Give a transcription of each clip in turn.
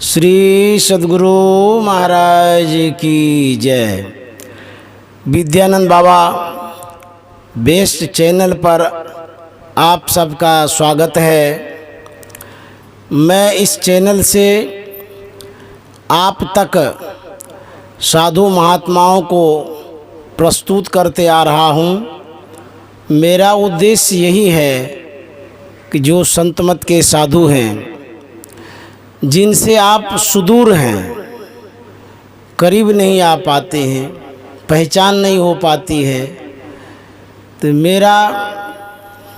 श्री सद्गुरु महाराज की जय। विद्यानंद बाबा best channel पर आप सबका स्वागत है। मैं इस चैनल से आप तक साधु महात्माओं को प्रस्तुत करते आ रहा हूँ। मेरा उद्देश्य यही है कि जो संत मत के साधु हैं, जिनसे आप सुदूर हैं, करीब नहीं आ पाते हैं, पहचान नहीं हो पाती है, तो मेरा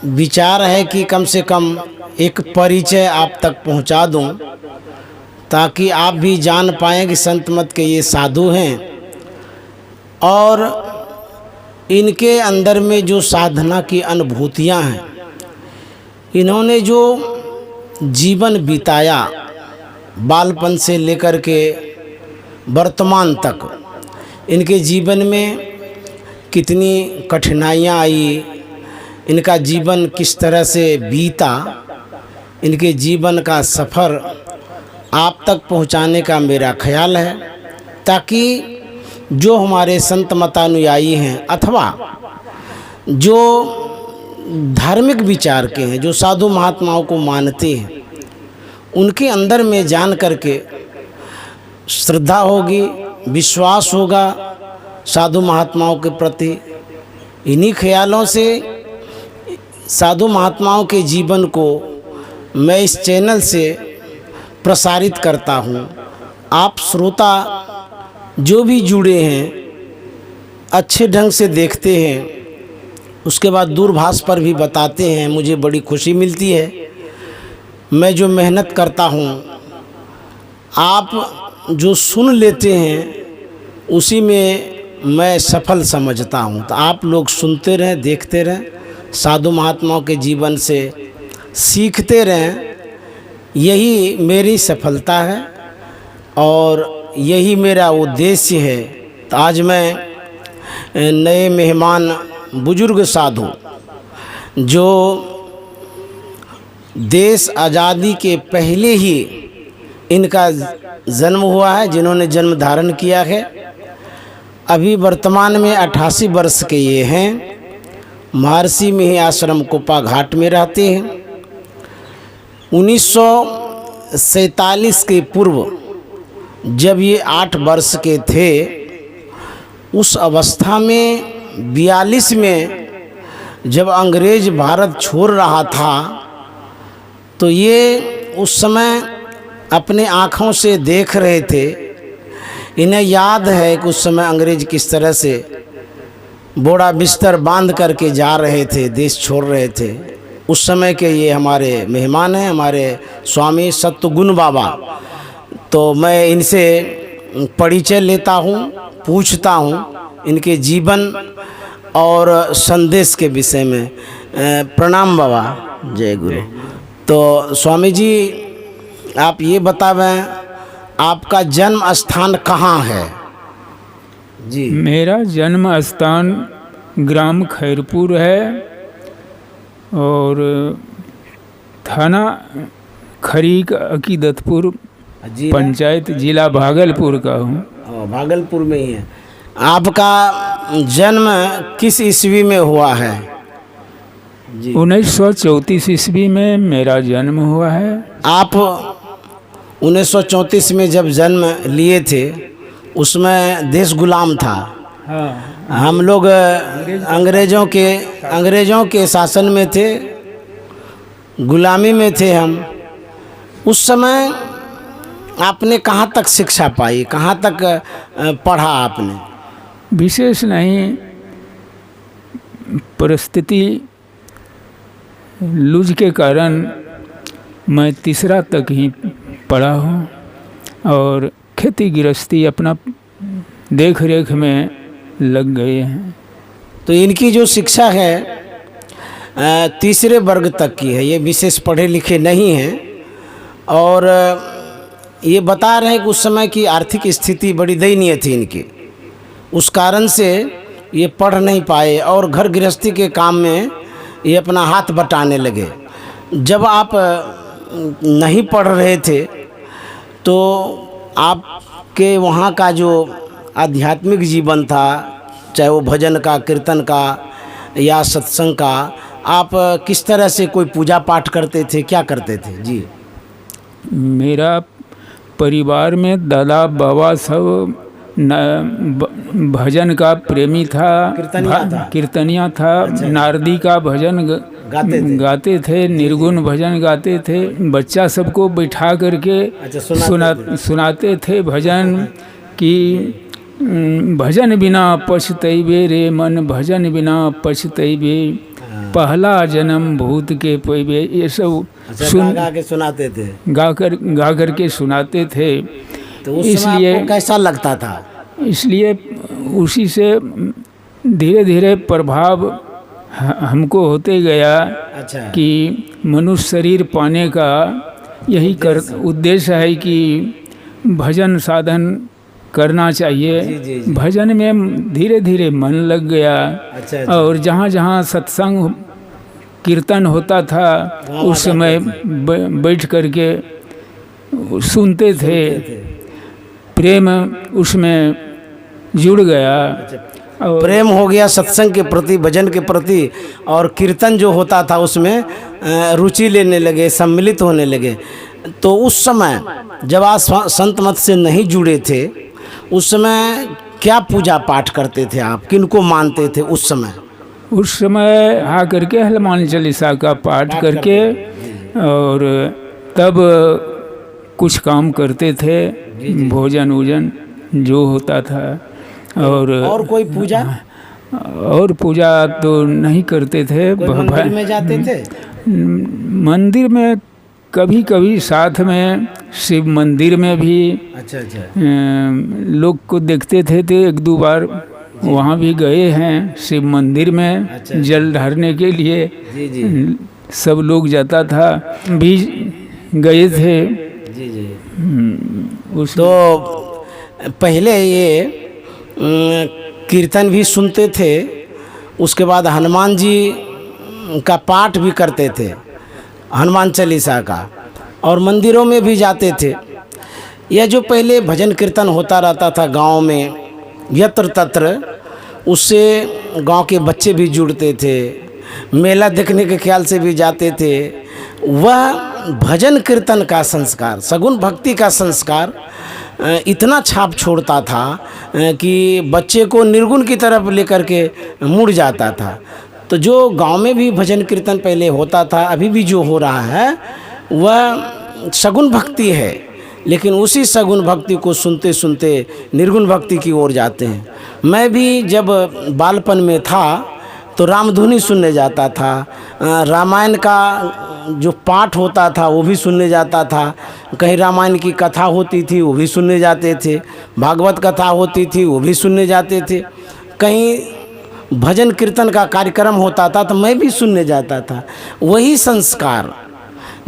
विचार है कि कम से कम एक परिचय आप तक पहुंचा दूं, ताकि आप भी जान पाएं कि संत मत के ये साधु हैं और इनके अंदर में जो साधना की अनुभूतियां हैं, इन्होंने जो जीवन बिताया बालपन से लेकर के वर्तमान तक, इनके जीवन में कितनी कठिनाइयाँ आई, इनका जीवन किस तरह से बीता, इनके जीवन का सफ़र आप तक पहुंचाने का मेरा ख्याल है, ताकि जो हमारे संत मतानुयायी हैं अथवा जो धार्मिक विचार के हैं, जो साधु महात्माओं को मानते हैं, उनके अंदर में जान करके श्रद्धा होगी, विश्वास होगा साधु महात्माओं के प्रति। इन्हीं ख्यालों से साधु महात्माओं के जीवन को मैं इस चैनल से प्रसारित करता हूँ। आप श्रोता जो भी जुड़े हैं, अच्छे ढंग से देखते हैं, उसके बाद दूरभाष पर भी बताते हैं, मुझे बड़ी खुशी मिलती है। मैं जो मेहनत करता हूँ, आप जो सुन लेते हैं, उसी में मैं सफल समझता हूँ। तो आप लोग सुनते रहें, देखते रहें, साधु महात्माओं के जीवन से सीखते रहें, यही मेरी सफलता है और यही मेरा उद्देश्य है। तो आज मैं नए मेहमान बुजुर्ग साधु, जो देश आज़ादी के पहले ही इनका जन्म हुआ है, जिन्होंने जन्म धारण किया है, अभी वर्तमान में 88 वर्ष के ये हैं, महर्षि में ही आश्रम कोपा घाट में रहते हैं। 1947 के पूर्व जब ये 8 वर्ष के थे, उस अवस्था में 42 में जब अंग्रेज भारत छोड़ रहा था, तो ये उस समय अपने आँखों से देख रहे थे। इन्हें याद है कि उस समय अंग्रेज किस तरह से बोरा बिस्तर बांध करके जा रहे थे, देश छोड़ रहे थे। उस समय के ये हमारे मेहमान हैं, हमारे स्वामी सत्वगुण बाबा। तो मैं इनसे परिचय लेता हूँ, पूछता हूँ इनके जीवन और संदेश के विषय में। प्रणाम बाबा, जय गुरु। तो स्वामी जी, आप ये बतावें, आपका जन्म स्थान कहाँ है? जी, मेरा जन्म स्थान ग्राम खैरपुर है और थाना खरीक अकीदतपुर, पंचायत जिला भागलपुर का हूँ। भागलपुर में ही है। आपका जन्म किस ईस्वी में हुआ है? जी, 1934 ईस्वी में मेरा जन्म हुआ है। आप 1934 में जब जन्म लिए थे, उसमें देश गुलाम था। हाँ, हम लोग अंग्रेज़ों के शासन में थे, गुलामी में थे हम। उस समय आपने कहाँ तक शिक्षा पाई, कहाँ तक पढ़ा आपने? विशेष नहीं, परिस्थिति लूज के कारण मैं तीसरा तक ही पढ़ा हूँ और खेती गृहस्थी अपना देख रेख में लग गए हैं। तो इनकी जो शिक्षा है तीसरे वर्ग तक की है, ये विशेष पढ़े लिखे नहीं हैं। और ये बता रहे हैं कि उस समय की आर्थिक स्थिति बड़ी दयनीय थी इनकी, उस कारण से ये पढ़ नहीं पाए और घर गृहस्थी के काम में ये अपना हाथ बटाने लगे। जब आप नहीं पढ़ रहे थे तो आपके वहाँ का जो आध्यात्मिक जीवन था, चाहे वो भजन का, कीर्तन का या सत्संग का, आप किस तरह से कोई पूजा पाठ करते थे, क्या करते थे? जी। मेरा परिवार में दादा बाबा सब भजन का प्रेमी था, कीर्तनिया था। अच्छा। नारदी का भजन गाते थे, निर्गुण भजन गाते थे। बच्चा सबको बैठा करके सुनाते थे भजन कि भजन बिना पछतैबे रे मन, भजन बिना पछतैबे, पहला जन्म भूत के पैबे। ये सब गा के सुनाते थे, गा करके सुनाते थे। तो उस समय आपको कैसा लगता था? इसलिए उसी से धीरे धीरे प्रभाव हमको होते गया। अच्छा। कि मनुष्य शरीर पाने का यही उद्देश्य है कि भजन साधन करना चाहिए। जी। भजन में धीरे धीरे मन लग गया। अच्छा। और जहाँ जहाँ सत्संग कीर्तन होता था उस समय बैठ करके सुनते थे। प्रेम उसमें जुड़ गया। प्रेम हो गया सत्संग के प्रति, भजन के प्रति, और कीर्तन जो होता था उसमें रुचि लेने लगे, सम्मिलित होने लगे। तो उस समय जब आप संत मत से नहीं जुड़े थे, उस समय क्या पूजा पाठ करते थे आप? किनको मानते थे उस समय? उस समय आकर के हनुमान चालीसा का पाठ करके और तब कुछ काम करते थे, भोजन वोजन जो होता था। और कोई पूजा? और पूजा तो नहीं करते थे। मंदिर में जाते थे? मंदिर में कभी कभी साथ में, शिव मंदिर में भी अच्छा। लोग को देखते थे, तो एक दो बार वहाँ भी गए हैं शिव मंदिर में। अच्छा। जल ढारने के लिए जी। सब लोग जाता था, भी गए थे। जी। तो पहले ये कीर्तन भी सुनते थे, उसके बाद हनुमान जी का पाठ भी करते थे, हनुमान चालीसा का, और मंदिरों में भी जाते थे। यह जो पहले भजन कीर्तन होता रहता था गांव में यत्र तत्र, उससे गांव के बच्चे भी जुड़ते थे, मेला देखने के ख्याल से भी जाते थे। वह भजन कीर्तन का संस्कार, सगुण भक्ति का संस्कार इतना छाप छोड़ता था कि बच्चे को निर्गुण की तरफ लेकर के मुड़ जाता था। तो जो गांव में भी भजन कीर्तन पहले होता था, अभी भी जो हो रहा है वह सगुण भक्ति है, लेकिन उसी सगुण भक्ति को सुनते सुनते निर्गुण भक्ति की ओर जाते हैं। मैं भी जब बालपन में था तो रामधुनी सुनने जाता था, रामायण का जो पाठ होता था वो भी सुनने जाता था, कहीं रामायण की कथा होती थी वो भी सुनने जाते थे, भागवत कथा होती थी वो भी सुनने जाते थे, कहीं भजन कीर्तन का कार्यक्रम होता था तो मैं भी सुनने जाता था। वही संस्कार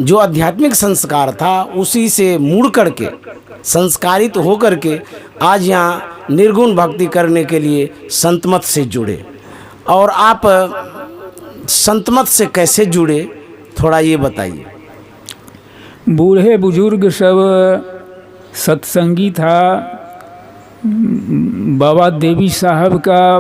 जो आध्यात्मिक संस्कार था उसी से मुड़ करके, संस्कारित हो करके आज यहाँ निर्गुण भक्ति करने के लिए संतमत से जुड़े। और आप संतमत से कैसे जुड़े, थोड़ा ये बताइए। बूढ़े बुजुर्ग सब सत्संगी था। बाबा देवी साहब का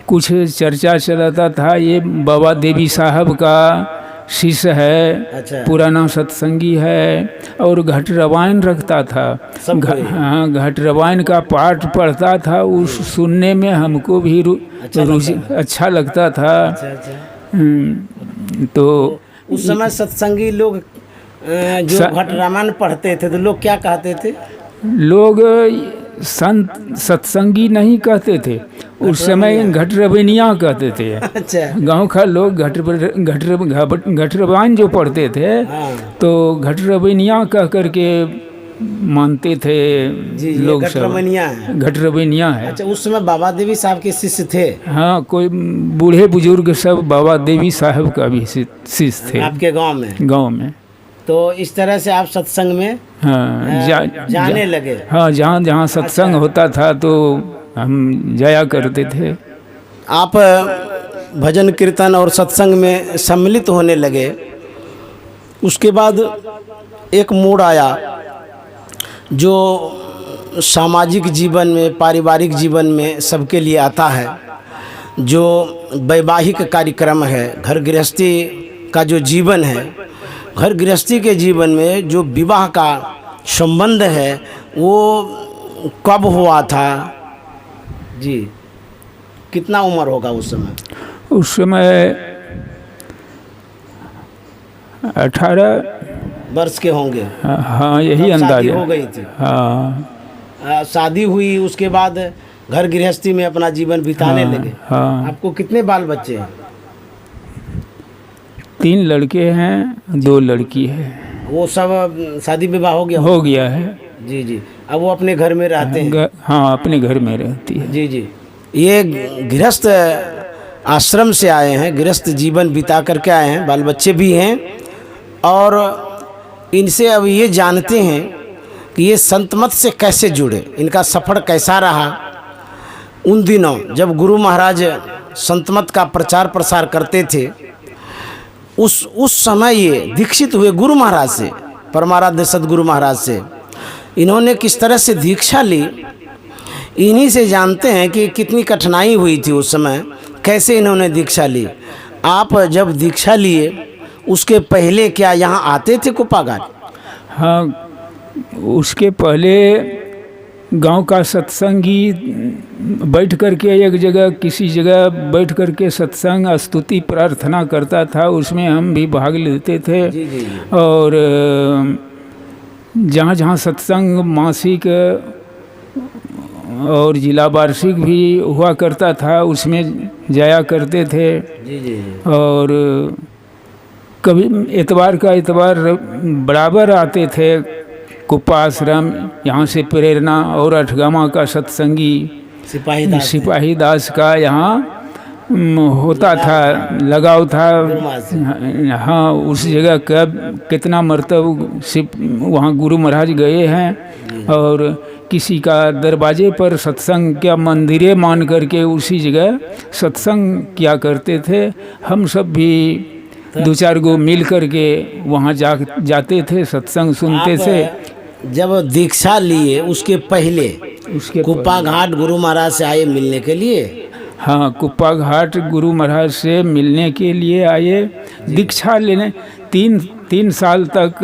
कुछ चर्चा चलाता था, ये बाबा देवी साहब का शिष्य है। अच्छा। पुराना सत्संगी है और घट रामायण रखता था। हाँ, घट रामायण का पाठ पढ़ता था, उस सुनने में हमको भी रुचि अच्छा लगता था। तो उस समय सत्संगी लोग जो घट रामायण पढ़ते थे तो लोग क्या कहते थे? लोग संत सत्संगी नहीं कहते थे, उस समय घट रबैनिया कहते थे। अच्छा। गांव का लोग घट रामायण जो पढ़ते थे। हाँ। तो घट रबैनिया कह करके मानते थे। जी, लोग सब घट रबैनिया है। अच्छा, उस समय बाबा देवी साहब के शिष्य थे? हाँ, कोई बूढ़े बुजुर्ग सब बाबा देवी साहब का भी शिष्य थे आपके गांव में। तो इस तरह से आप सत्संग में जाने लगे? हाँ, जहाँ जहाँ सत्संग होता था तो हम जाया करते थे। आप भजन कीर्तन और सत्संग में सम्मिलित होने लगे। उसके बाद एक मोड़ आया जो सामाजिक जीवन में, पारिवारिक जीवन में सबके लिए आता है, जो वैवाहिक कार्यक्रम है, घर गृहस्थी का जो जीवन है, घर गृहस्थी के जीवन में जो विवाह का संबंध है वो कब हुआ था जी? कितना उम्र होगा उस समय? उस समय 18 वर्ष के होंगे। हाँ, यही तब शादी अंदाजा हो गई थी। हाँ। शादी हुई, उसके बाद घर गृहस्थी में अपना जीवन बिताने लगे। हाँ। आपको कितने बाल बच्चे हैं? 3 लड़के हैं, 2 लड़की है। वो सब शादी विवाह हो गया? हो गया है जी जी। अब वो अपने घर में रहते हैं? हाँ, अपने घर में रहती है। जी जी। ये गृहस्थ आश्रम से आए हैं, गृहस्थ जीवन बिता करके आए हैं, बाल बच्चे भी हैं, और इनसे अब ये जानते हैं कि ये संत मत से कैसे जुड़े, इनका सफ़र कैसा रहा। उन दिनों जब गुरु महाराज संत मत का प्रचार प्रसार करते थे, उस समय ये दीक्षित हुए गुरु महाराज से, परमाराध्य सद्गुरु महाराज से। इन्होंने किस तरह से दीक्षा ली, इन्हीं से जानते हैं कि कितनी कठिनाई हुई थी उस समय, कैसे इन्होंने दीक्षा ली। आप जब दीक्षा लिए उसके पहले क्या यहाँ आते थे कुप्पाघाट? हाँ, उसके पहले गांव का सत्संगी बैठ करके एक जगह, किसी जगह बैठ करके सत्संग स्तुति प्रार्थना करता था, उसमें हम भी भाग लेते थे। जी जी। और जहाँ जहाँ सत्संग मासिक और जिला वार्षिक भी हुआ करता था, उसमें जाया करते थे। जी जी जी। और कभी इतवार का इतवार बराबर आते थे कुप्पा आश्रम, यहाँ से प्रेरणा और अठगामा का सत्संगी सिपाही दास का यहाँ होता था, लगाव था। हाँ, उस जगह कब कितना मरतब वहाँ गुरु महाराज गए हैं, और किसी का दरवाजे पर सत्संग क्या मंदिरे मान करके उसी जगह सत्संग किया करते थे। हम सब भी 2-4 गो मिल करके वहाँ जाते थे, सत्संग सुनते थे। जब दीक्षा लिए उसके पहले कुप्पाघाट गुरु महाराज से आए मिलने के लिए? हाँ, कुप्पाघाट गुरु महाराज से मिलने के लिए आए, दीक्षा लेने। 3 साल तक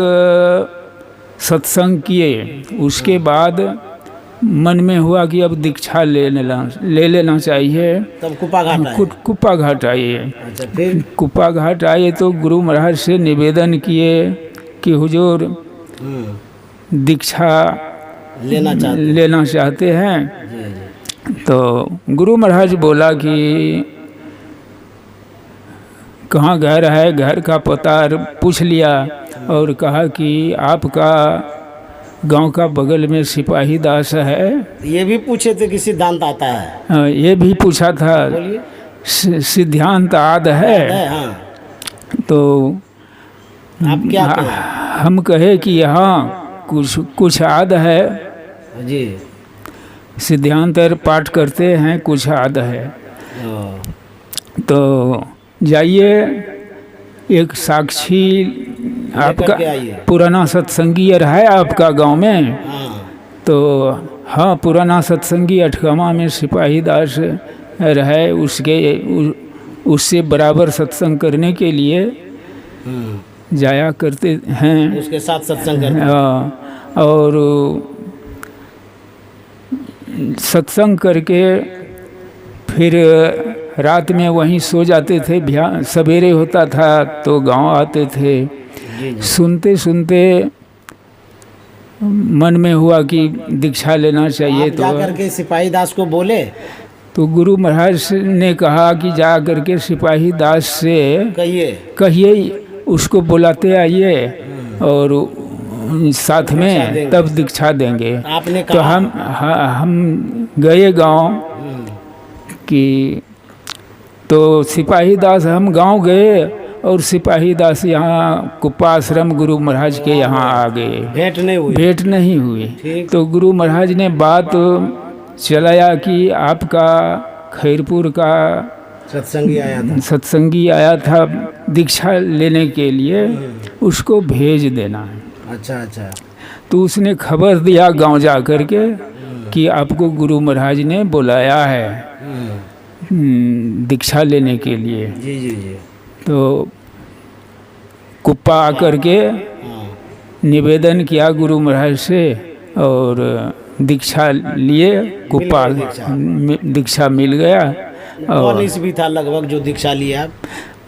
सत्संग किए, उसके बाद मन में हुआ कि अब दीक्षा ले लेना चाहिए। तब कुप्पाघाट आए। अच्छा, फिर कुप्पाघाट आए तो गुरु महाराज से निवेदन किए कि हुजूर दीक्षा लेना चाहते हैं। तो गुरु महाराज बोला कि कहाँ घर है, घर का पता पूछ लिया, और कहा कि आपका गांव का बगल में सिपाही दास है। ये भी पूछे थे कि सिद्धांत आता है? हाँ, ये भी पूछा था, सिद्धांत आद है। हाँ। तो आप क्या कहें? हम कहे कि यहाँ कुछ आद है जी, सिद्धांत पाठ करते हैं, कुछ आद है। तो जाइए, एक साक्षी आपका पुराना सत्संगी है आपका गांव में। तो हाँ, पुराना सत्संगी अठगामा में सिपाही दास रहे, उससे बराबर सत्संग करने के लिए जाया करते हैं, उसके साथ सत्संग करते हैं। हाँ, और सत्संग करके फिर रात में वहीं सो जाते थे। सवेरे होता था तो गांव आते थे। सुनते सुनते मन में हुआ कि दीक्षा लेना चाहिए। तो जाकर के सिपाही दास को बोले? तो गुरु महाराज ने कहा कि जा करके सिपाही दास से कहिए उसको बुलाते आइए और साथ में तब दीक्षा देंगे। आपने तो हम गए गांव कि तो सिपाही दास, हम गांव गए और सिपाही दास यहाँ कुप्पा आश्रम गुरु महाराज के यहाँ आ गए। भेंट नहीं हुई। तो गुरु महाराज ने बात चलाया कि आपका खैरपुर का सत्संगी आया था दीक्षा लेने के लिए, उसको भेज देना है। अच्छा अच्छा। तो उसने खबर दिया गांव जा कर के कि आपको गुरु महाराज ने बुलाया है दीक्षा लेने के लिए। जी जी जी। तो कुप्पा आकर के निवेदन किया गुरु महाराज से और दीक्षा लिए। कुप्पा दीक्षा मिल गया। कौन ईस्वी था लगभग जो दीक्षा लिया आप?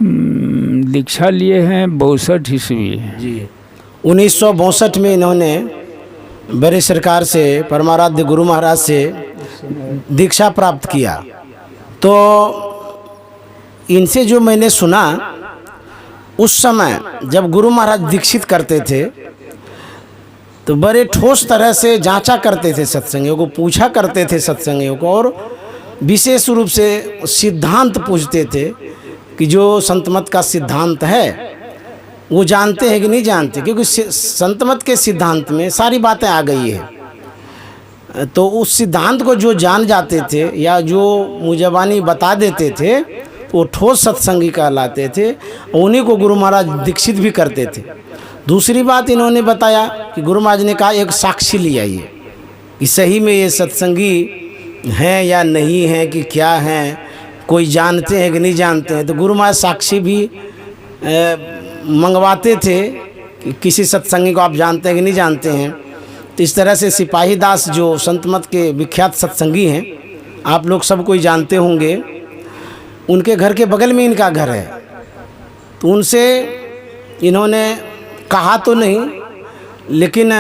दीक्षा लिए हैं 62 ईस्वी जी। 1962 में इन्होंने बड़े सरकार से परमाराध्य गुरु महाराज से दीक्षा प्राप्त किया। तो इनसे जो मैंने सुना, उस समय जब गुरु महाराज दीक्षित करते थे तो बड़े ठोस तरह से जांचा करते थे सत्संगियों को, पूछा करते थे सत्संगियों को, और विशेष रूप से सिद्धांत पूछते थे कि जो संत मत का सिद्धांत है वो जानते हैं कि नहीं जानते, क्योंकि संत मत के सिद्धांत में सारी बातें आ गई है। तो उस सिद्धांत को जो जान जाते थे या जो मुजबानी बता देते थे वो ठोस सत्संगी कहलाते थे, उन्हीं को गुरु महाराज दीक्षित भी करते थे। दूसरी बात इन्होंने बताया कि गुरु महाराज ने कहा एक साक्षी ले आइए कि सही में ये सत्संगी हैं या नहीं है, कि क्या हैं, कोई जानते हैं कि नहीं जानते हैं। तो गुरु महाराज साक्षी भी मंगवाते थे कि किसी सत्संगी को आप जानते हैं कि नहीं जानते हैं। तो इस तरह से सिपाही दास जो संत मत के विख्यात सत्संगी हैं, आप लोग सब कोई जानते होंगे, उनके घर के बगल में इनका घर है। तो उनसे इन्होंने कहा तो नहीं, लेकिन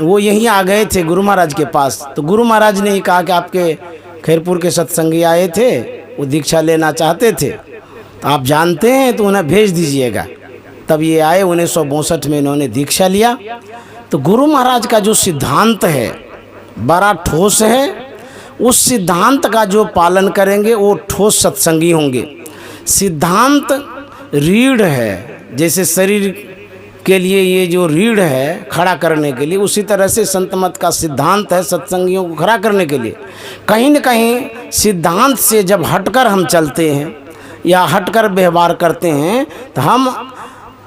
वो यहीं आ गए थे गुरु महाराज के पास। तो गुरु महाराज ने ही कहा कि आपके खैरपुर के सत्संगी आए थे, वो दीक्षा लेना चाहते थे, तो आप जानते हैं तो उन्हें भेज दीजिएगा। तब ये आए। 1962 में इन्होंने दीक्षा लिया। तो गुरु महाराज का जो सिद्धांत है बड़ा ठोस है। उस सिद्धांत का जो पालन करेंगे वो ठोस सत्संगी होंगे। सिद्धांत रीढ़ है, जैसे शरीर के लिए ये जो रीढ़ है खड़ा करने के लिए, उसी तरह से संत मत का सिद्धांत है सत्संगियों को खड़ा करने के लिए। कहीं न कहीं सिद्धांत से जब हटकर हम चलते हैं या हटकर व्यवहार करते हैं तो हम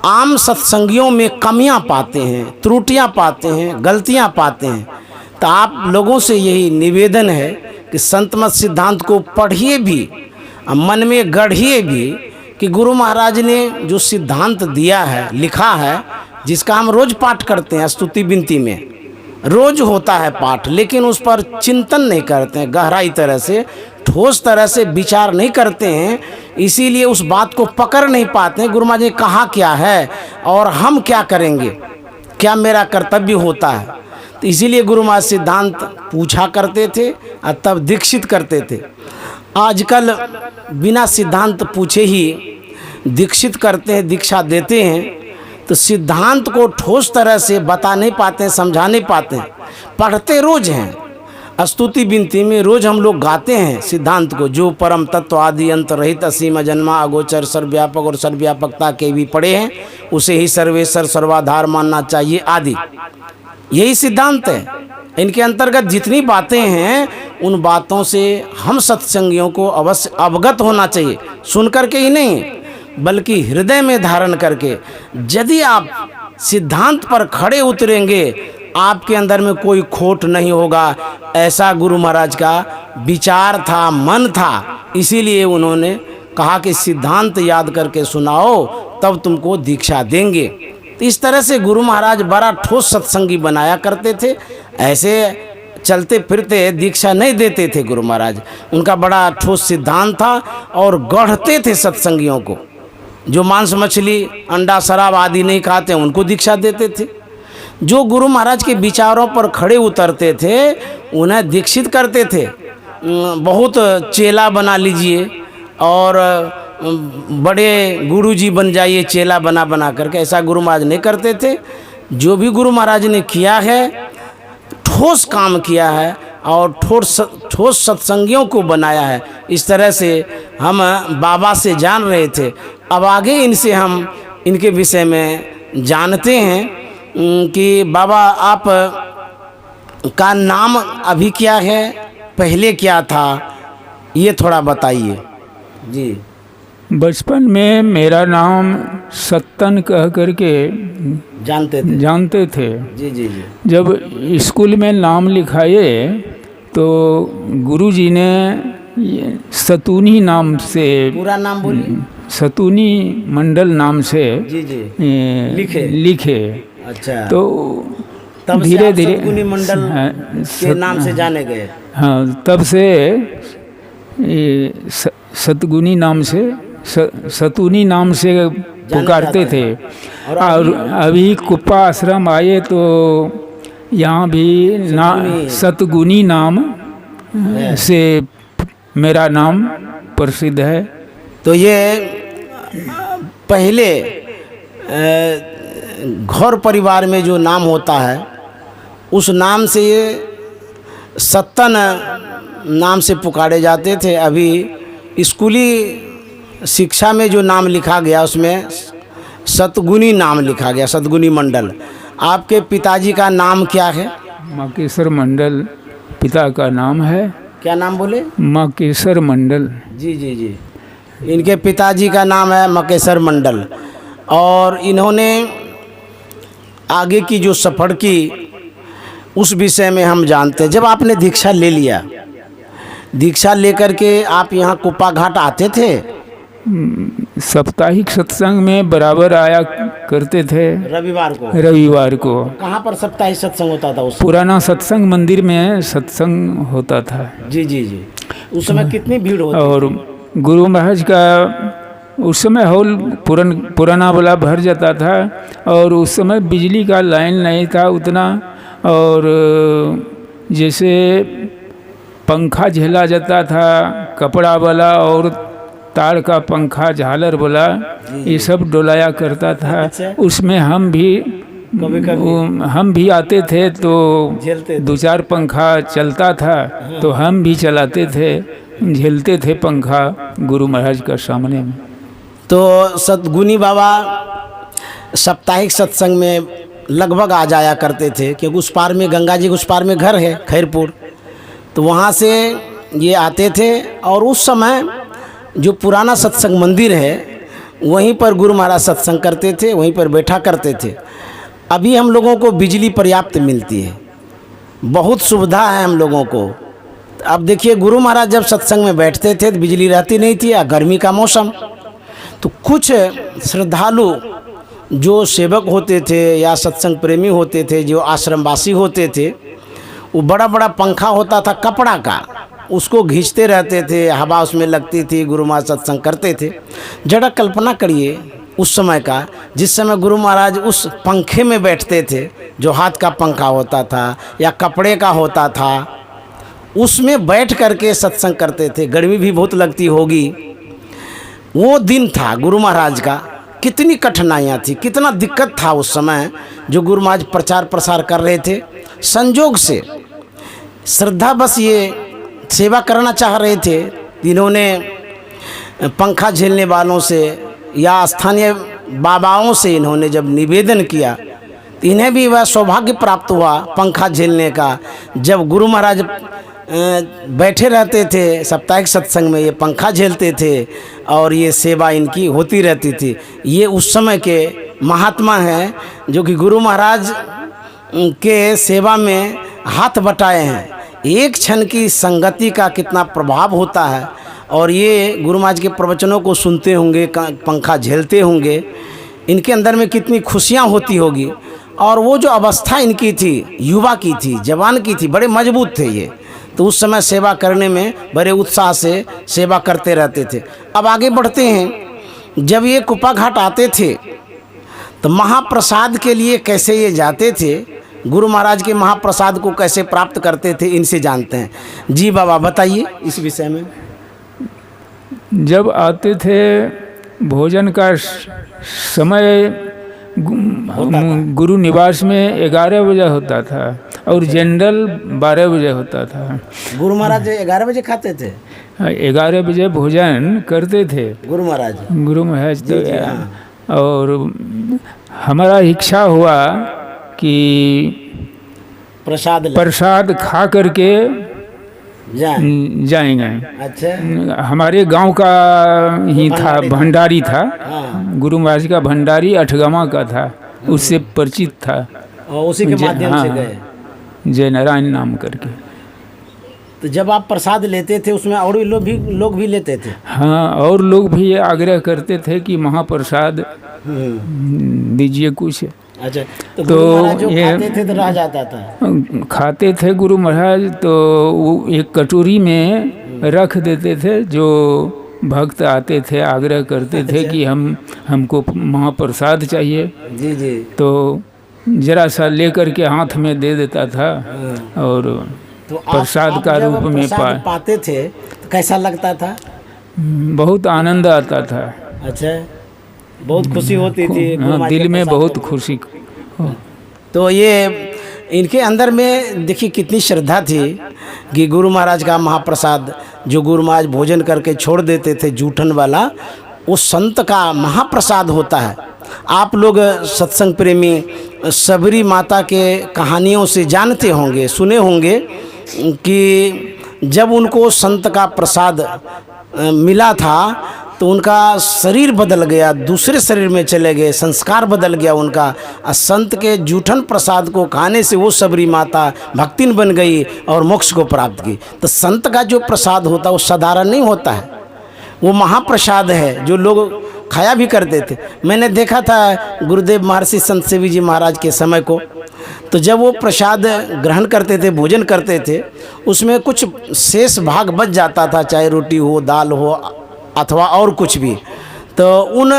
आम सत्संगियों में कमियां पाते हैं, त्रुटियां पाते हैं, गलतियां पाते हैं। तो आप लोगों से यही निवेदन है कि संत मत सिद्धांत को पढ़िए भी, मन में गढ़िए भी कि गुरु महाराज ने जो सिद्धांत दिया है, लिखा है, जिसका हम रोज पाठ करते हैं, स्तुति विनती में रोज होता है पाठ, लेकिन उस पर चिंतन नहीं करते हैं, गहराई तरह से ठोस तरह से विचार नहीं करते हैं। इसीलिए उस बात को पकड़ नहीं पाते हैं गुरु महाराज ने कहा क्या है और हम क्या करेंगे, क्या मेरा कर्तव्य होता है। तो इसीलिए गुरु महाराज सिद्धांत पूछा करते थे और तब दीक्षित करते थे। आजकल बिना सिद्धांत पूछे ही दीक्षित करते हैं, दीक्षा देते हैं। तो सिद्धांत को ठोस तरह से बता नहीं पाते हैं, समझा नहीं पाते हैं। पढ़ते रोज हैं, स्तुति विनती में रोज हम लोग गाते हैं सिद्धांत को, जो परम तत्व आदि अंत रहित असीम जन्मा अगोचर सर्वव्यापक और सर्वव्यापकता के भी पढ़े हैं, उसे ही सर्वेश्वर सर्वाधार मानना चाहिए आदि। यही सिद्धांत है। इनके अंतर्गत जितनी बातें हैं उन बातों से हम सत्संगियों को अवश्य अवगत होना चाहिए, सुन करके ही नहीं बल्कि हृदय में धारण करके। यदि आप सिद्धांत पर खड़े उतरेंगे आपके अंदर में कोई खोट नहीं होगा। ऐसा गुरु महाराज का विचार था, मन था। इसीलिए उन्होंने कहा कि सिद्धांत याद करके सुनाओ तब तुमको दीक्षा देंगे। तो इस तरह से गुरु महाराज बड़ा ठोस सत्संगी बनाया करते थे। ऐसे चलते फिरते दीक्षा नहीं देते थे गुरु महाराज। उनका बड़ा ठोस सिद्धांत था और गढ़ते थे सत्संगियों को। जो मांस मछली अंडा शराब आदि नहीं खाते उनको दीक्षा देते थे। जो गुरु महाराज के विचारों पर खड़े उतरते थे उन्हें दीक्षित करते थे। बहुत चेला बना लीजिए और बड़े गुरुजी बन जाइए चेला बना बना करके, ऐसा गुरु महाराज नहीं करते थे। जो भी गुरु महाराज ने किया है ठोस काम किया है और ठोस सत्संगियों को बनाया है। इस तरह से हम बाबा से जान रहे थे। अब आगे इनसे हम इनके विषय में जानते हैं कि बाबा आप का नाम अभी क्या है, पहले क्या था, ये थोड़ा बताइए। जी बचपन में मेरा नाम सत्तन कह करके जानते थे। जी जी जी। जब स्कूल में नाम लिखाए तो गुरुजी ने सतूनी नाम से, पूरा नाम बोलिए। सतूनी मंडल नाम से जी जी लिखे। अच्छा, तो तब धीरे से धीरे सतगुनी मंडल के नाम से जाने गए। हाँ, तब से सतगुनी नाम से, सतूनी नाम से पुकारते थे। और अभी कुप्पा आश्रम आए तो यहाँ भी सतगुनी नाम से मेरा नाम प्रसिद्ध है। तो ये पहले घर परिवार में जो नाम होता है उस नाम से ये सत्तन नाम से पुकारे जाते थे। अभी स्कूली शिक्षा में जो नाम लिखा गया उसमें सतगुनी नाम लिखा गया, सतगुनी मंडल। आपके पिताजी का नाम क्या है? मकेश्वर मंडल पिता का नाम है। क्या नाम बोले? मकेश्वर मंडल। जी जी जी। इनके पिताजी का नाम है मकेश्वर मंडल। और इन्होंने आगे की जो सफ़र की उस विषय में हम जानते हैं। जब आपने दीक्षा ले लिया, दीक्षा लेकर के आप यहाँ कुप्पा घाट आते थे? साप्ताहिक सत्संग में बराबर आया करते थे। रविवार को। कहाँ पर साप्ताहिक सत्संग होता था? उस पुराना सत्संग मंदिर में सत्संग होता था। जी जी जी। उस समय कितनी भीड़ होती और गुरु महाराज का उस समय हॉल पुराना वाला भर जाता था। और उस समय बिजली का लाइन नहीं था उतना, और जैसे पंखा झेला जाता था कपड़ा वाला और तार का पंखा झालर वाला, ये सब डोलाया करता था। उसमें हम भी आते थे तो दो चार पंखा चलता था तो हम भी चलाते थे, झेलते थे पंखा गुरु महाराज का सामने में। तो सतगुनी बाबा साप्ताहिक सत्संग में लगभग आ जाया करते थे, क्योंकि उस पार में गंगा जी के उस पार में घर है खैरपुर, तो वहाँ से ये आते थे। और उस समय जो पुराना सत्संग मंदिर है वहीं पर गुरु महाराज सत्संग करते थे, वहीं पर बैठा करते थे। अभी हम लोगों को बिजली पर्याप्त मिलती है, बहुत सुविधा है हम लोगों को। अब देखिए, गुरु महाराज जब सत्संग में बैठते थे तो बिजली रहती नहीं थी, या गर्मी का मौसम, तो कुछ श्रद्धालु जो सेवक होते थे या सत्संग प्रेमी होते थे, जो आश्रमवासी होते थे, वो बड़ा बड़ा पंखा होता था कपड़ा का, उसको खींचते रहते थे, हवा उसमें लगती थी, गुरु महाराज सत्संग करते थे। जरा कल्पना करिए उस समय का, जिस समय गुरु महाराज उस पंखे में बैठते थे, जो हाथ का पंखा होता था या कपड़े का होता था, उसमें बैठ करके सत्संग करते थे। गर्मी भी बहुत लगती होगी। वो दिन था गुरु महाराज का, कितनी कठिनाइयाँ थी, कितना दिक्कत था उस समय जो गुरु महाराज प्रचार प्रसार कर रहे थे। संजोग से श्रद्धा बस ये सेवा करना चाह रहे थे। इन्होंने पंखा झेलने वालों से या स्थानीय बाबाओं से इन्होंने जब निवेदन किया तो इन्हें भी वह सौभाग्य प्राप्त हुआ पंखा झेलने का। जब गुरु महाराज बैठे रहते थे साप्ताहिक सत्संग में, ये पंखा झेलते थे और ये सेवा इनकी होती रहती थी। ये उस समय के महात्मा हैं जो कि गुरु महाराज के सेवा में हाथ बटाए हैं। एक क्षण की संगति का कितना प्रभाव होता है, और ये गुरु महाराज के प्रवचनों को सुनते होंगे, पंखा झेलते होंगे, इनके अंदर में कितनी खुशियाँ होती होगी। और वो जो अवस्था इनकी थी, युवा की थी, जवान की थी, बड़े मजबूत थे ये, तो उस समय सेवा करने में बड़े उत्साह से सेवा करते रहते थे। अब आगे बढ़ते हैं। जब ये कुप्पा घाट आते थे तो महाप्रसाद के लिए कैसे ये जाते थे, गुरु महाराज के महाप्रसाद को कैसे प्राप्त करते थे, इनसे जानते हैं। जी बाबा, बताइए इस विषय में। जब आते थे भोजन का समय गुरु निवास में 11 बजे होता था और जनरल 12 बजे होता था। गुरु महाराज 11 बजे खाते थे? 11 बजे भोजन करते थे गुरु महाराज तो हाँ। और हमारा इच्छा हुआ कि प्रसाद खा करके जाएंगे। अच्छा, हमारे गांव का ही था, भंडारी था। हाँ। गुरु महाराज का भंडारी अठगमा का था, उससे परिचित था। और उसी के माध्यम से गए। जय नारायण नाम करके। तो जब आप प्रसाद लेते थे उसमें और भी लोग भी लेते थे? हाँ, और लोग भी ये आग्रह करते थे कि महाप्रसाद दीजिए कुछ। अच्छा, तो गुरु महाराज जो खाते थे तो रह जाता था? खाते थे गुरु महाराज, तो वो एक कटोरी में रख देते थे। जो भक्त आते थे आग्रह करते थे कि हमको महाप्रसाद चाहिए, जी जी, तो जरा सा लेकर के हाथ में दे देता था। और तो प्रसाद का रूप में पाते थे तो कैसा लगता था? बहुत आनंद आता था। अच्छा, बहुत खुशी होती थी? हाँ, दिल में बहुत खुशी। तो ये इनके अंदर में देखिए कितनी श्रद्धा थी कि गुरु महाराज का महाप्रसाद जो गुरु महाराज भोजन करके छोड़ देते थे जूठन वाला, वो संत का महाप्रसाद होता है। आप लोग सत्संग प्रेमी सबरी माता के कहानियों से जानते होंगे, सुने होंगे कि जब उनको संत का प्रसाद मिला था तो उनका शरीर बदल गया, दूसरे शरीर में चले गए, संस्कार बदल गया उनका। संत के जूठन प्रसाद को खाने से वो सबरी माता भक्तिन बन गई और मोक्ष को प्राप्त की। तो संत का जो प्रसाद होता है वो साधारण नहीं होता है, वो महाप्रसाद है जो लोग खाया भी करते थे। मैंने देखा था गुरुदेव महर्षि संत सेवी जी महाराज के समय को, तो जब वो प्रसाद ग्रहण करते थे, भोजन करते थे, उसमें कुछ शेष भाग बच जाता था, चाहे रोटी हो, दाल हो अथवा और कुछ भी। तो उन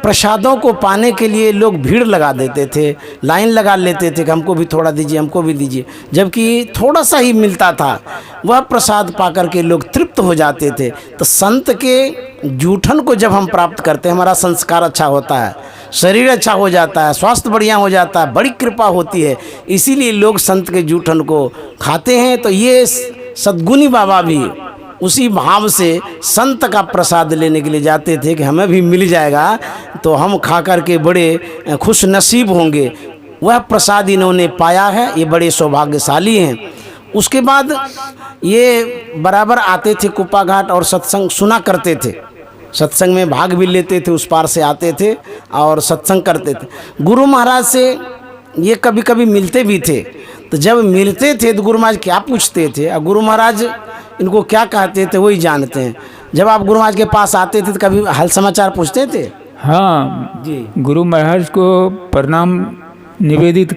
प्रसादों को पाने के लिए लोग भीड़ लगा देते थे, लाइन लगा लेते थे कि हमको भी थोड़ा दीजिए, हमको भी दीजिए। जबकि थोड़ा सा ही मिलता था, वह प्रसाद पाकर के लोग तृप्त हो जाते थे। तो संत के जूठन को जब हम प्राप्त करते हैं, हमारा संस्कार अच्छा होता है, शरीर अच्छा हो जाता है, स्वास्थ्य बढ़िया हो जाता है, बड़ी कृपा होती है। इसीलिए लोग संत के जूठन को खाते हैं। तो ये सद्गुनी बाबा भी उसी भाव से संत का प्रसाद लेने के लिए जाते थे कि हमें भी मिल जाएगा तो हम खा कर के बड़े खुश नसीब होंगे। वह प्रसाद इन्होंने पाया है, ये बड़े सौभाग्यशाली हैं। उसके बाद ये बराबर आते थे कुप्पा घाट और सत्संग सुना करते थे, सत्संग में भाग भी लेते थे, उस पार से आते थे और सत्संग करते थे। गुरु महाराज से ये कभी कभी मिलते भी थे। तो जब मिलते थे तो गुरु महाराज क्या पूछते थे और गुरु महाराज इनको क्या कहते थे वही जानते हैं। जब आप गुरु महाराज के पास आते थे तो कभी हाल समाचार पूछते थे? हाँ जी, गुरु महाराज को प्रणाम निवेदित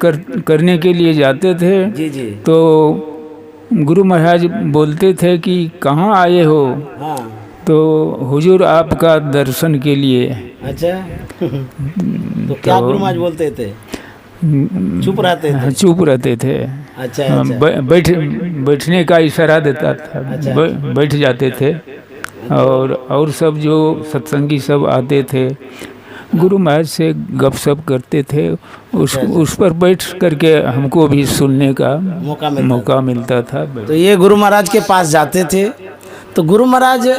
करने के लिए जाते थे। जी जी, तो गुरु महाराज बोलते थे कि कहाँ आए हो? हाँ, तो हुजूर आपका दर्शन के लिए। अच्छा तो क्या गुरु महाराज बोलते थे? चुप रहते थे? चुप रहते थे। अच्छा, अच्छा। बैठने का इशारा देता था। अच्छा। बैठ जाते थे। और सब जो सत्संगी सब आते थे गुरु महाराज से गपशप करते थे। उस पर बैठ करके हमको भी सुनने का मौका मिलता था। तो ये गुरु महाराज के पास जाते थे तो गुरु महाराज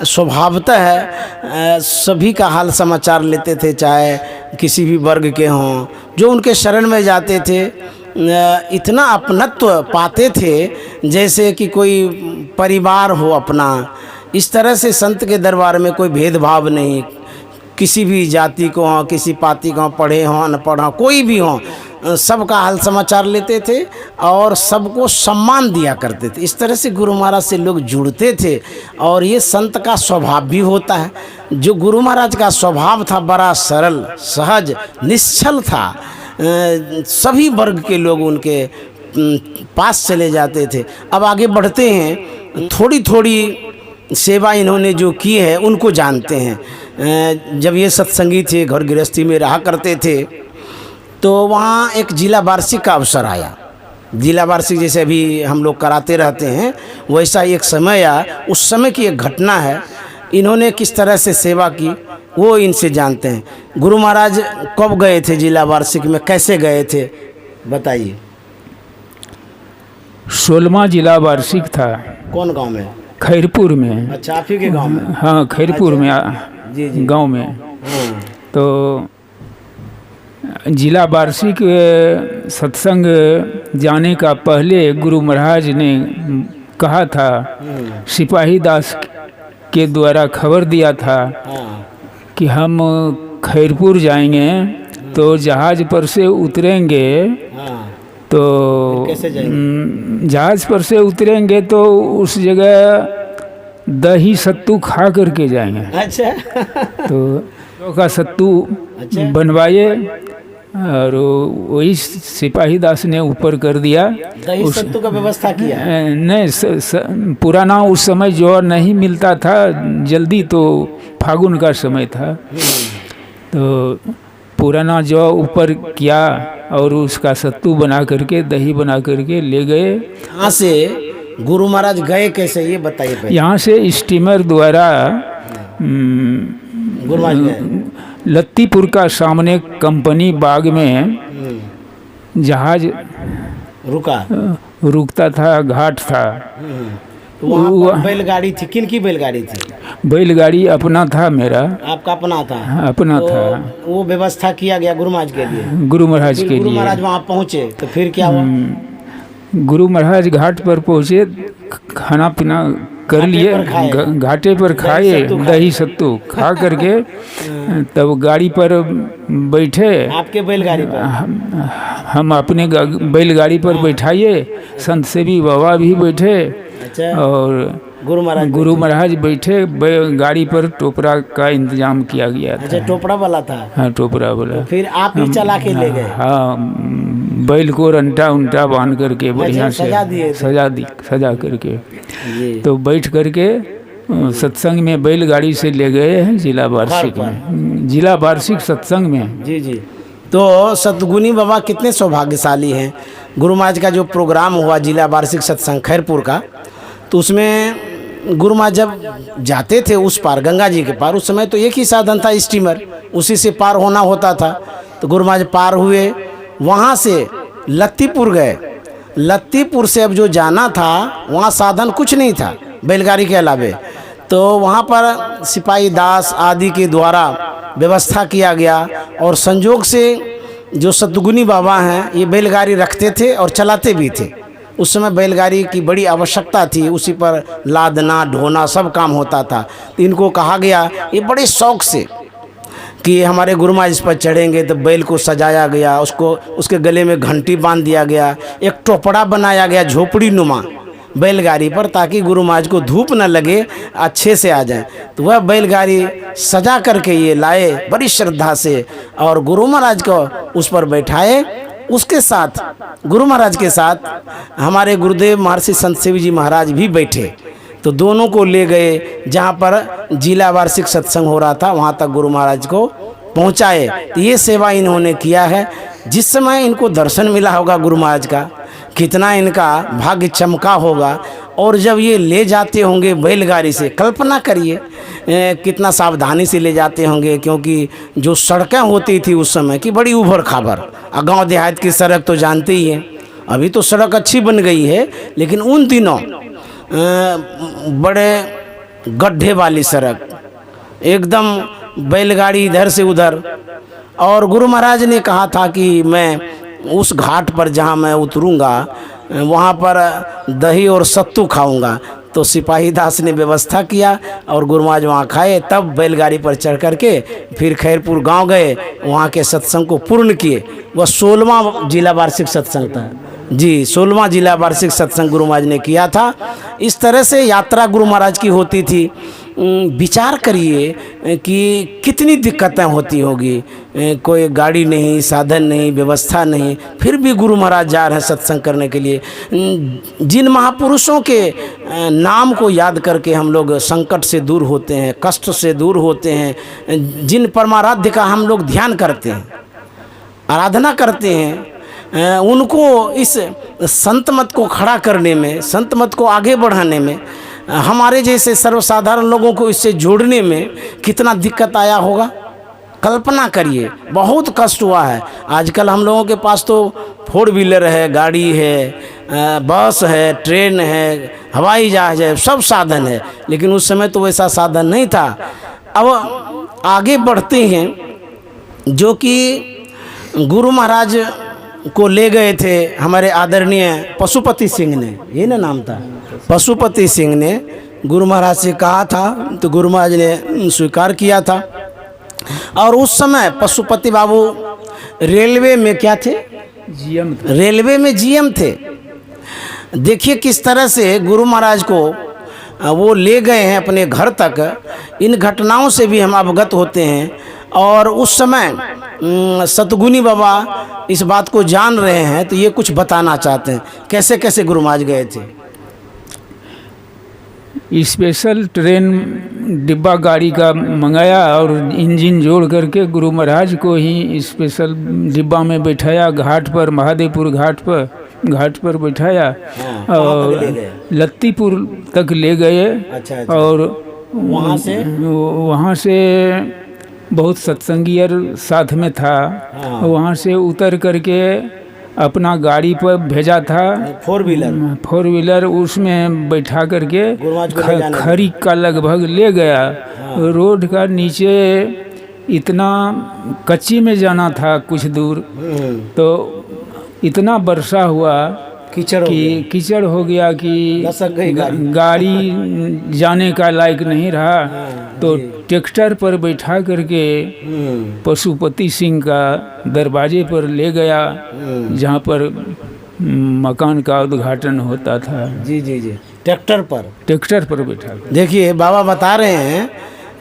स्वभावतः है सभी का हाल समाचार लेते थे, चाहे किसी भी वर्ग के हों। जो उनके शरण में जाते थे इतना अपनत्व पाते थे जैसे कि कोई परिवार हो अपना। इस तरह से संत के दरबार में कोई भेदभाव नहीं, किसी भी जाति को हों, किसी पाति को हों, पढ़े हों अनपढ़ हों, कोई भी हों, सबका हाल समाचार लेते थे और सबको सम्मान दिया करते थे। इस तरह से गुरु महाराज से लोग जुड़ते थे और ये संत का स्वभाव भी होता है। जो गुरु महाराज का स्वभाव था बड़ा सरल, सहज, निश्चल था। सभी वर्ग के लोग उनके पास चले जाते थे। अब आगे बढ़ते हैं, थोड़ी थोड़ी सेवा इन्होंने जो की है उनको जानते हैं। जब ये सत्संगी थे, घर गृहस्थी में रहा करते थे, तो वहाँ एक जिला वार्षिक का अवसर आया। जिला वार्षिक जैसे अभी हम लोग कराते रहते हैं वैसा एक समय आया। उस समय की एक घटना है, इन्होंने किस तरह से सेवा की वो इनसे जानते हैं। गुरु महाराज कब गए थे जिला वार्षिक में, कैसे गए थे बताइए। 16वां जिला वार्षिक था। कौन गांव में? खैरपुर में। अच्छा, आप ही के गांव में? हाँ, खैरपुर में। जी जी, गांव में। तो जिला वार्षिक सत्संग जाने का पहले गुरु महाराज ने कहा था, सिपाही दास के द्वारा खबर दिया था हाँ, कि हम खैरपुर जाएंगे तो जहाज पर से उतरेंगे, हाँ, तो कैसे जाएंगे? जहाज पर से उतरेंगे तो उस जगह दही सत्तू खा करके जाएंगे। अच्छा। तो जौ का सत्तू अच्छा। बनवाए और वही सिपाही दास ने ऊपर कर दिया। दही सत्तू का व्यवस्था किया? नहीं, पुराना उस समय जौ नहीं मिलता था जल्दी, तो फागुन का समय था, तो पुराना जौ ऊपर किया और उसका सत्तू बना करके, दही बना करके ले गए। यहाँ से गुरु महाराज गए कैसे, ये बताइए पहले। यहाँ से स्टीमर द्वारा गुरु महाराज गए? लत्तीपुर का सामने कंपनी बाग में जहाज रुकता था, घाट था। तो वहाँ पर बैलगाड़ी थी, किन की बैलगाड़ी थी? बैलगाड़ी अपना था, मेरा आपका अपना था? अपना तो था। वो व्यवस्था किया गया गुरु महाराज के लिए? गुरु महाराज के गुरु लिए। महाराज वहाँ पहुँचे तो फिर क्या हुआ? गुरु महाराज घाट पर पहुँचे, खाना पीना कर लिए, घाटे पर खाए, दही सत्तू खा करके तब गाड़ी पर बैठे। आपके बैलगाड़ी पर? हम अपने बैलगाड़ी पर बैठाइए, संत सेवी बाबा भी बैठे। अच्छा। और गुरु महाराज बैठे, गाड़ी पर टोपरा का इंतजाम किया गया था। अच्छा, टोपरा वाला था? हाँ, टोपरा वाला। तो फिर आप ही चला के ले गए? हाँ, बैल को रंटा उंटा बांध करके बढ़िया से सजा करके, तो बैठ करके सत्संग में बैलगाड़ी से ले गए हैं जिला वार्षिक में, जिला वार्षिक सत्संग में। जी जी। तो सतगुनी बाबा कितने सौभाग्यशाली हैं। गुरु महाराज का जो प्रोग्राम हुआ जिला वार्षिक सत्संग खैरपुर का, तो उसमें गुरु महाराज जब जाते थे उस पार, गंगा जी के पार, उस समय तो एक ही साधन था, स्टीमर, उसी से पार होना होता था। तो गुरु महाराज पार हुए, वहाँ से लत्तीपुर गए। लत्तीपुर से अब जो जाना था वहाँ साधन कुछ नहीं था बैलगाड़ी के अलावे, तो वहाँ पर सिपाही दास आदि के द्वारा व्यवस्था किया गया। और संजोग से जो सतगुनी बाबा हैं ये बैलगाड़ी रखते थे और चलाते भी थे। उस समय बैलगाड़ी की बड़ी आवश्यकता थी, उसी पर लादना ढोना सब काम होता था। तो इनको कहा गया, ये बड़े शौक से कि हमारे गुरु महाराज इस पर चढ़ेंगे, तो बैल को सजाया गया, उसको उसके गले में घंटी बांध दिया गया, एक टोपड़ा बनाया गया झोपड़ी नुमा बैलगाड़ी पर, ताकि गुरु महाराज को धूप न लगे, अच्छे से आ जाए। तो वह बैलगाड़ी सजा करके ये लाए बड़ी श्रद्धा से, और गुरु महाराज को उस पर बैठाए। उसके साथ गुरु महाराज के साथ हमारे गुरुदेव महर्षि संत सेवी जी महाराज भी बैठे। तो दोनों को ले गए, जहाँ पर जिला वार्षिक सत्संग हो रहा था वहाँ तक गुरु महाराज को पहुँचाए। तो ये सेवा इन्होंने किया है। जिस समय इनको दर्शन मिला होगा गुरु महाराज का, कितना इनका भाग्य चमका होगा। और जब ये ले जाते होंगे बैलगाड़ी से, कल्पना करिए कितना सावधानी से ले जाते होंगे, क्योंकि जो सड़कें होती थी उस समय की बड़ी उभर खाबर, गांव देहात की सड़क तो जानते ही हैं। अभी तो सड़क अच्छी बन गई है, लेकिन उन दिनों बड़े गड्ढे वाली सड़क, एकदम बैलगाड़ी इधर से उधर। और गुरु महाराज ने कहा था कि मैं उस घाट पर जहाँ मैं उतरूँगा वहाँ पर दही और सत्तू खाऊंगा। तो सिपाही दास ने व्यवस्था किया और गुरु महाराज वहाँ खाए, तब बैलगाड़ी पर चढ़ करके फिर खैरपुर गांव गए, वहाँ के सत्संग को पूर्ण किए। वह 16वां जिला वार्षिक सत्संग था जी, 16वां जिला वार्षिक सत्संग गुरु महाराज ने किया था। इस तरह से यात्रा गुरु महाराज की होती थी। विचार करिए कि कितनी दिक्कतें होती होगी, कोई गाड़ी नहीं, साधन नहीं, व्यवस्था नहीं, फिर भी गुरु महाराज जा रहे हैं सत्संग करने के लिए। जिन महापुरुषों के नाम को याद करके हम लोग संकट से दूर होते हैं, कष्ट से दूर होते हैं, जिन परमाराध्य का हम लोग ध्यान करते हैं, आराधना करते हैं, उनको इस संत मत को खड़ा करने में, संत मत को आगे बढ़ाने में, हमारे जैसे सर्वसाधारण लोगों को इससे जोड़ने में कितना दिक्कत आया होगा। कल्पना करिए, बहुत कष्ट हुआ है। आजकल हम लोगों के पास तो 4 व्हीलर है, गाड़ी है, बस है, ट्रेन है, हवाई जहाज है, सब साधन है, लेकिन उस समय तो वैसा साधन नहीं था। अब आगे बढ़ते हैं, जो कि गुरु महाराज को ले गए थे हमारे आदरणीय पशुपति सिंह ने, ये ना नाम था, पशुपति सिंह ने गुरु महाराज से कहा था, तो गुरु महाराज ने स्वीकार किया था। और उस समय पशुपति बाबू रेलवे में क्या थे? जीएम था। रेलवे में जीएम थे। देखिए किस तरह से गुरु महाराज को वो ले गए हैं अपने घर तक। इन घटनाओं से भी हम अवगत होते हैं। और उस समय सतगुनी बाबा इस बात को जान रहे हैं, तो ये कुछ बताना चाहते हैं कैसे कैसे गुरु महाराज गए थे। स्पेशल ट्रेन डिब्बा गाड़ी का मंगाया और इंजन जोड़ करके गुरु महाराज को ही स्पेशल डिब्बा में बैठाया, घाट पर, महादेवपुर घाट पर बैठाया। और लत्तीपुर तक ले गए। अच्छा। और वहाँ से बहुत सत्संगियर साथ में था। वहाँ से उतर करके अपना गाड़ी पर भेजा था, 4 व्हीलर, उसमें बैठा करके खरी का लगभग ले गया। रोड का नीचे इतना कच्ची में जाना था कुछ दूर, तो इतना वर्षा हुआ कीचड़ हो गया कि गाड़ी जाने का लायक नहीं रहा। तो ट्रैक्टर पर बैठा करके पशुपति सिंह का दरवाजे पर ले गया, जहाँ पर मकान का उद्घाटन होता था। जी जी जी, ट्रैक्टर पर बैठा। देखिए बाबा बता रहे हैं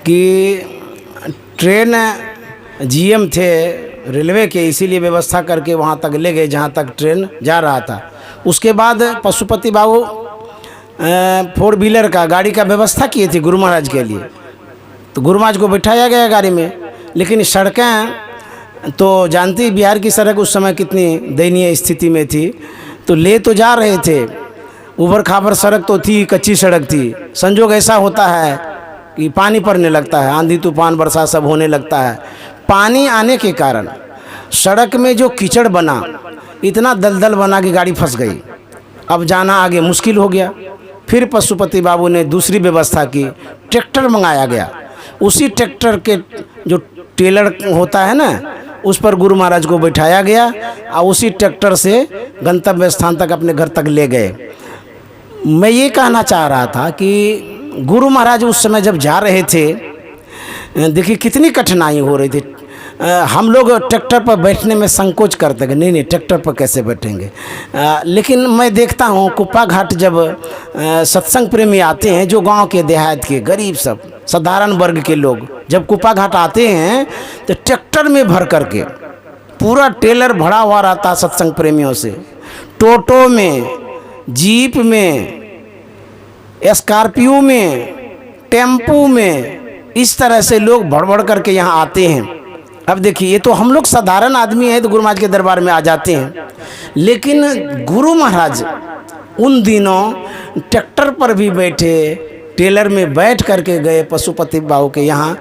कि ट्रेन जीएम थे रेलवे के, इसीलिए व्यवस्था करके वहाँ तक ले गए जहाँ तक ट्रेन जा रहा था। उसके बाद पशुपति बाबू 4 व्हीलर का गाड़ी का व्यवस्था किए थे गुरु महाराज के लिए। तो गुरु महाराज को बिठाया गया गाड़ी में। लेकिन सड़कें तो जानती, बिहार की सड़क उस समय कितनी दयनीय स्थिति में थी। तो ले तो जा रहे थे, ऊबड़ खाबड़ सड़क तो थी, कच्ची सड़क थी। संजोग ऐसा होता है कि पानी पड़ने लगता है, आंधी तूफान बरसात सब होने लगता है। पानी आने के कारण सड़क में जो कीचड़ बना, इतना दलदल बना कि गाड़ी फंस गई। अब जाना आगे मुश्किल हो गया। फिर पशुपति बाबू ने दूसरी व्यवस्था की, ट्रैक्टर मंगाया गया। उसी ट्रैक्टर के जो टेलर होता है ना, उस पर गुरु महाराज को बैठाया गया और उसी ट्रैक्टर से गंतव्य स्थान तक अपने घर तक ले गए। मैं ये कहना चाह रहा था कि गुरु महाराज उस समय जब जा रहे थे, देखिए कितनी कठिनाई हो रही थी। हम लोग ट्रैक्टर पर बैठने में संकोच करते हैं, नहीं ट्रैक्टर पर कैसे बैठेंगे। लेकिन मैं देखता हूँ कुप्पा घाट जब सत्संग प्रेमी आते हैं, जो गांव के देहात के गरीब सब साधारण वर्ग के लोग जब कुप्पा घाट आते हैं, तो ट्रैक्टर में भर करके पूरा टेलर भरा हुआ रहता सत्संग प्रेमियों से। टोटो में, जीप में, स्कॉर्पियो में, टेम्पू में, इस तरह से लोग भर भर करके यहाँ आते हैं। अब देखिए, ये तो हम लोग साधारण आदमी हैं तो गुरु महाराज के दरबार में आ जाते हैं। लेकिन गुरु महाराज उन दिनों ट्रैक्टर पर भी बैठे, टेलर में बैठ करके गए पशुपति बाबू के यहाँ।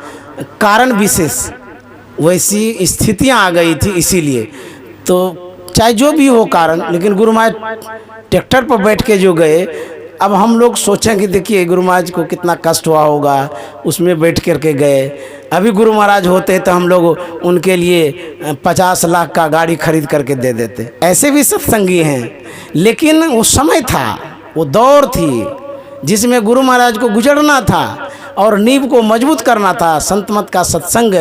कारण विशेष वैसी स्थितियाँ आ गई थी, इसीलिए। तो चाहे जो भी हो कारण, लेकिन गुरु महाराज ट्रैक्टर पर बैठ के जो गए। अब हम लोग सोचें कि देखिए गुरु महाराज को कितना कष्ट हुआ होगा, उसमें बैठ करके गए। अभी गुरु महाराज होते तो हम लोग उनके लिए 50 लाख का गाड़ी खरीद करके दे देते। ऐसे भी सत्संगी हैं। लेकिन वो समय था, वो दौर थी जिसमें गुरु महाराज को गुजरना था और नींव को मजबूत करना था, संत मत का सत्संग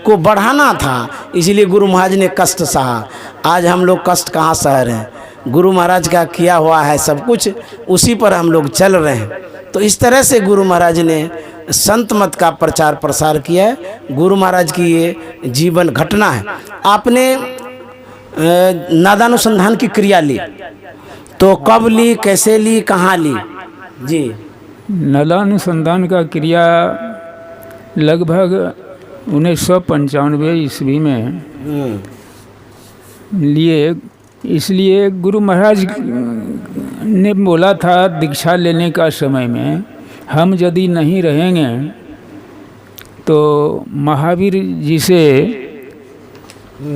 को बढ़ाना था। इसलिए गुरु महाराज ने कष्ट सहा। आज हम लोग कष्ट कहाँ सह रहे हैं? गुरु महाराज का किया हुआ है सब कुछ, उसी पर हम लोग चल रहे हैं। तो इस तरह से गुरु महाराज ने संत मत का प्रचार प्रसार किया है। गुरु महाराज की ये जीवन घटना है। आपने नादानुसंधान की क्रिया ली, तो कब ली, कैसे ली, कहाँ ली? जी, नादानुसंधान का क्रिया लगभग 1995 ईस्वी में लिए। इसलिए गुरु महाराज ने बोला था दीक्षा लेने का समय में, हम यदि नहीं रहेंगे तो महावीर जी से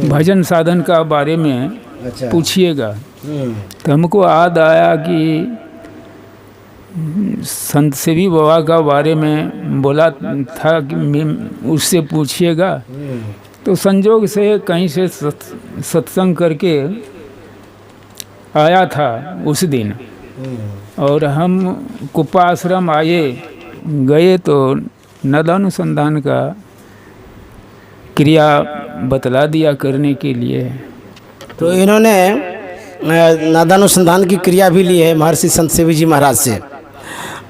भजन साधन का बारे में पूछिएगा। तो हमको याद आया कि संत सेवी बाबा का बारे में बोला था कि उससे पूछिएगा। तो संजोग से कहीं से सत्संग करके आया था उस दिन, और हम कुप्पा आश्रम आए गए तो नदानुसंधान का क्रिया बतला दिया करने के लिए। तो इन्होंने नादानुसंधान की क्रिया भी ली है महर्षि संत सेवी जी महाराज से।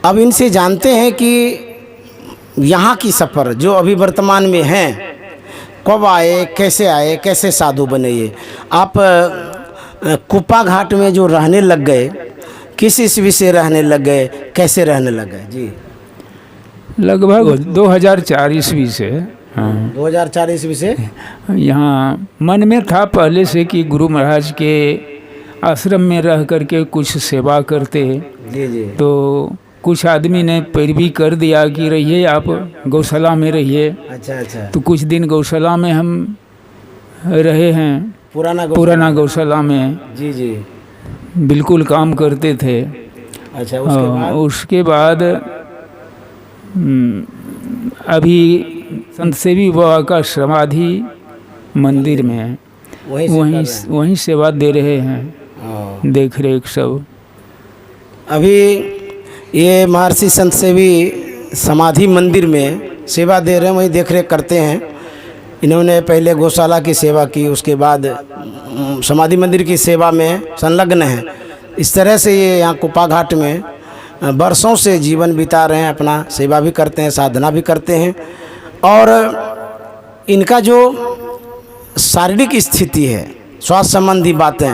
अब इनसे जानते हैं कि यहाँ की सफ़र जो अभी वर्तमान में हैं, कब आए, कैसे साधु बने। ये आप कुप्पा घाट में जो रहने लग गए, किस ईस्वी से रहने लग गए, कैसे रहने लग गए जी? लगभग 2004 ईस्वी से। हाँ, 2004 ईस्वी से यहाँ मन में था पहले से कि गुरु महाराज के आश्रम में रह करके कुछ सेवा करते। जी। तो कुछ आदमी ने पैरवी कर दिया कि रहिए आप गौशाला में रहिए। अच्छा। तो कुछ दिन गौशाला में हम रहे हैं, पुराना गौशाला में। जी। बिल्कुल काम करते थे। अच्छा, उसके बाद अभी संत सेवी बाबा का समाधि मंदिर में वहीं सेवा दे रहे हैं, देख रेख सब। अभी ये महर्षि संत सेवी समाधि मंदिर में सेवा दे रहे हैं, वहीं देख रेख करते हैं। इन्होंने पहले गौशाला की सेवा की, उसके बाद समाधि मंदिर की सेवा में संलग्न हैं। इस तरह से ये यहाँ कुप्पा घाट में बरसों से जीवन बिता रहे हैं, अपना सेवा भी करते हैं, साधना भी करते हैं। और इनका जो शारीरिक स्थिति है, स्वास्थ्य संबंधी बातें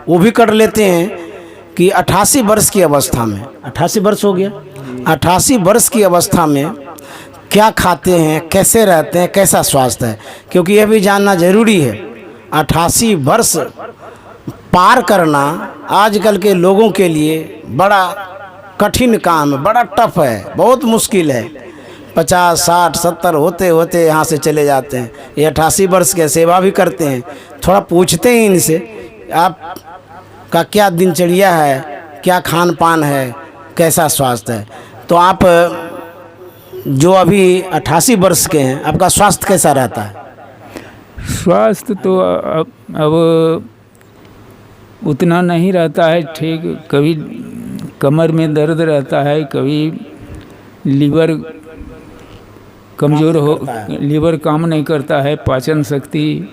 वो भी कर लेते हैं कि 88 वर्ष की अवस्था में, 88 वर्ष हो गया, 88 वर्ष की अवस्था में क्या खाते हैं, कैसे रहते हैं, कैसा स्वास्थ्य है, क्योंकि यह भी जानना जरूरी है। 88 वर्ष पार करना आजकल के लोगों के लिए बड़ा कठिन काम है, बड़ा टफ है, बहुत मुश्किल है। 50, 60, 70 होते होते यहाँ से चले जाते हैं। ये 88 वर्ष के सेवा भी करते हैं। थोड़ा पूछते हैं इनसे, आप का क्या दिनचर्या है, क्या खान पान है, कैसा स्वास्थ्य है। तो आप जो अभी 88 वर्ष के हैं, आपका स्वास्थ्य कैसा रहता है? स्वास्थ्य तो अब उतना नहीं रहता है ठीक। कभी कमर में दर्द रहता है, कभी लीवर कमज़ोर हो, लीवर काम नहीं करता है, पाचन शक्ति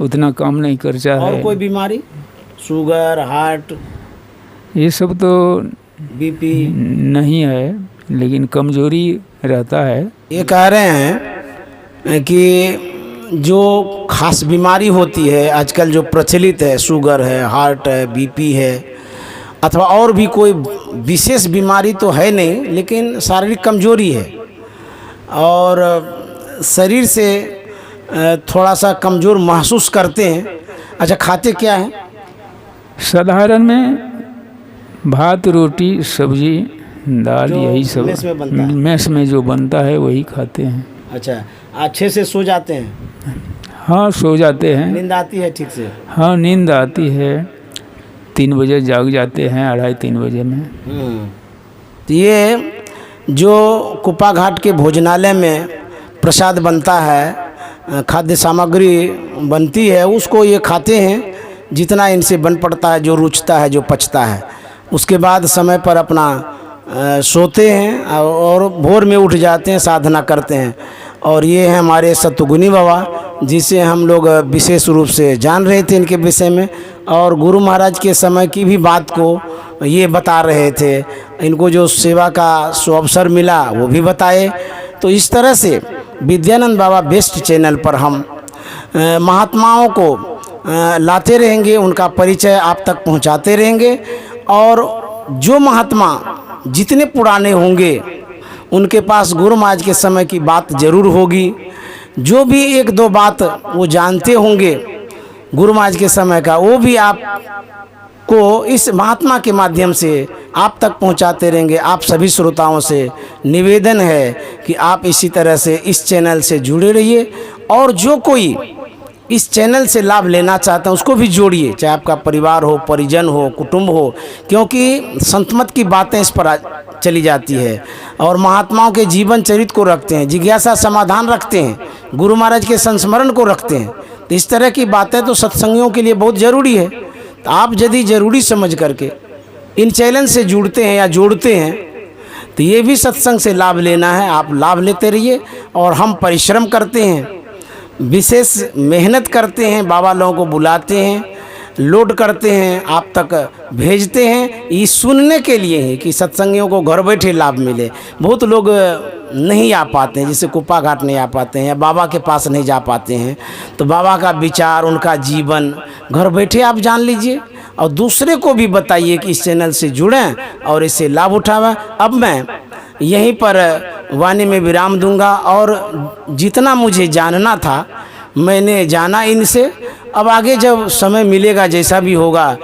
उतना काम नहीं करता है। और कोई बीमारी, शुगर, हार्ट, ये सब तो बीपी नहीं है, लेकिन कमजोरी रहता है। ये कह रहे हैं कि जो खास बीमारी होती है आजकल जो प्रचलित है, शुगर है, हार्ट है, बीपी है, अथवा और भी कोई विशेष बीमारी तो है नहीं, लेकिन शारीरिक कमजोरी है और शरीर से थोड़ा सा कमज़ोर महसूस करते हैं। अच्छा, खाते क्या हैं? साधारण में भात, रोटी, सब्जी, दाल, यही सब मेस में जो बनता है वही खाते हैं। अच्छा, अच्छे से सो जाते हैं? हाँ, सो जाते हैं। नींद आती है ठीक से? हाँ, नींद आती है। 3 बजे जाग जाते हैं, 2:30-3 बजे में। तो ये जो कुप्पा घाट के भोजनालय में प्रसाद बनता है, खाद्य सामग्री बनती है, उसको ये खाते हैं जितना इनसे बन पड़ता है, जो रुचता है, जो पचता है। उसके बाद समय पर अपना सोते हैं और भोर में उठ जाते हैं, साधना करते हैं। और ये हैं हमारे सतगुनी बाबा, जिसे हम लोग विशेष रूप से जान रहे थे इनके विषय में, और गुरु महाराज के समय की भी बात को ये बता रहे थे। इनको जो सेवा का अवसर मिला वो भी बताए। तो इस तरह से विद्यानंद बाबा बेस्ट चैनल पर हम महात्माओं को लाते रहेंगे, उनका परिचय आप तक पहुंचाते रहेंगे। और जो महात्मा जितने पुराने होंगे उनके पास गुरु महाराज के समय की बात जरूर होगी। जो भी 1-2 बात वो जानते होंगे गुरु महाराज के समय का, वो भी आप को इस महात्मा के माध्यम से आप तक पहुंचाते रहेंगे। आप सभी श्रोताओं से निवेदन है कि आप इसी तरह से इस चैनल से जुड़े रहिए, और जो कोई इस चैनल से लाभ लेना चाहते हैं उसको भी जोड़िए, चाहे आपका परिवार हो, परिजन हो, कुटुंब हो, क्योंकि संतमत की बातें इस पर चली जाती है और महात्माओं के जीवन चरित्र को रखते हैं, जिज्ञासा समाधान रखते हैं। गुरु महाराज के संस्मरण को रखते हैं। तो इस तरह की बातें तो सत्संगियों के लिए बहुत ज़रूरी है। तो आप यदि ज़रूरी समझ करके इन चैनल से जुड़ते हैं या जोड़ते हैं तो ये भी सत्संग से लाभ लेना है, आप लाभ लेते रहिए। और हम परिश्रम करते हैं, विशेष मेहनत करते हैं, बाबा लोगों को बुलाते हैं, लोड करते हैं, आप तक भेजते हैं, ये सुनने के लिए है कि सत्संगियों को घर बैठे लाभ मिले। बहुत लोग नहीं आ पाते हैं, जैसे कुप्पा घाट नहीं आ पाते हैं या बाबा के पास नहीं जा पाते हैं, तो बाबा का विचार, उनका जीवन घर बैठे आप जान लीजिए और दूसरे को भी बताइए कि इस चैनल से जुड़ें और इससे लाभ उठावें। अब मैं यहीं पर वाणी में विराम दूंगा और जितना मुझे जानना था मैंने जाना इनसे। अब आगे जब समय मिलेगा, जैसा भी होगा,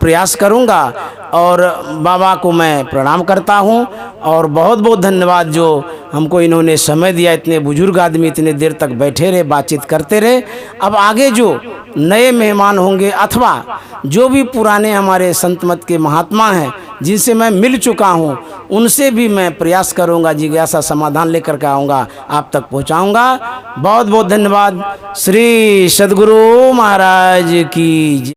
प्रयास करूंगा। और बाबा को मैं प्रणाम करता हूं और बहुत बहुत धन्यवाद जो हमको इन्होंने समय दिया। इतने बुजुर्ग आदमी इतने देर तक बैठे रहे, बातचीत करते रहे। अब आगे जो नए मेहमान होंगे अथवा जो भी पुराने हमारे संत मत के महात्मा हैं जिनसे मैं मिल चुका हूं, उनसे भी मैं प्रयास करूंगा, जिज्ञासा समाधान लेकर के आऊँगा, आप तक पहुँचाऊँगा। बहुत बहुत धन्यवाद। श्री सद्गुरु महाराज की।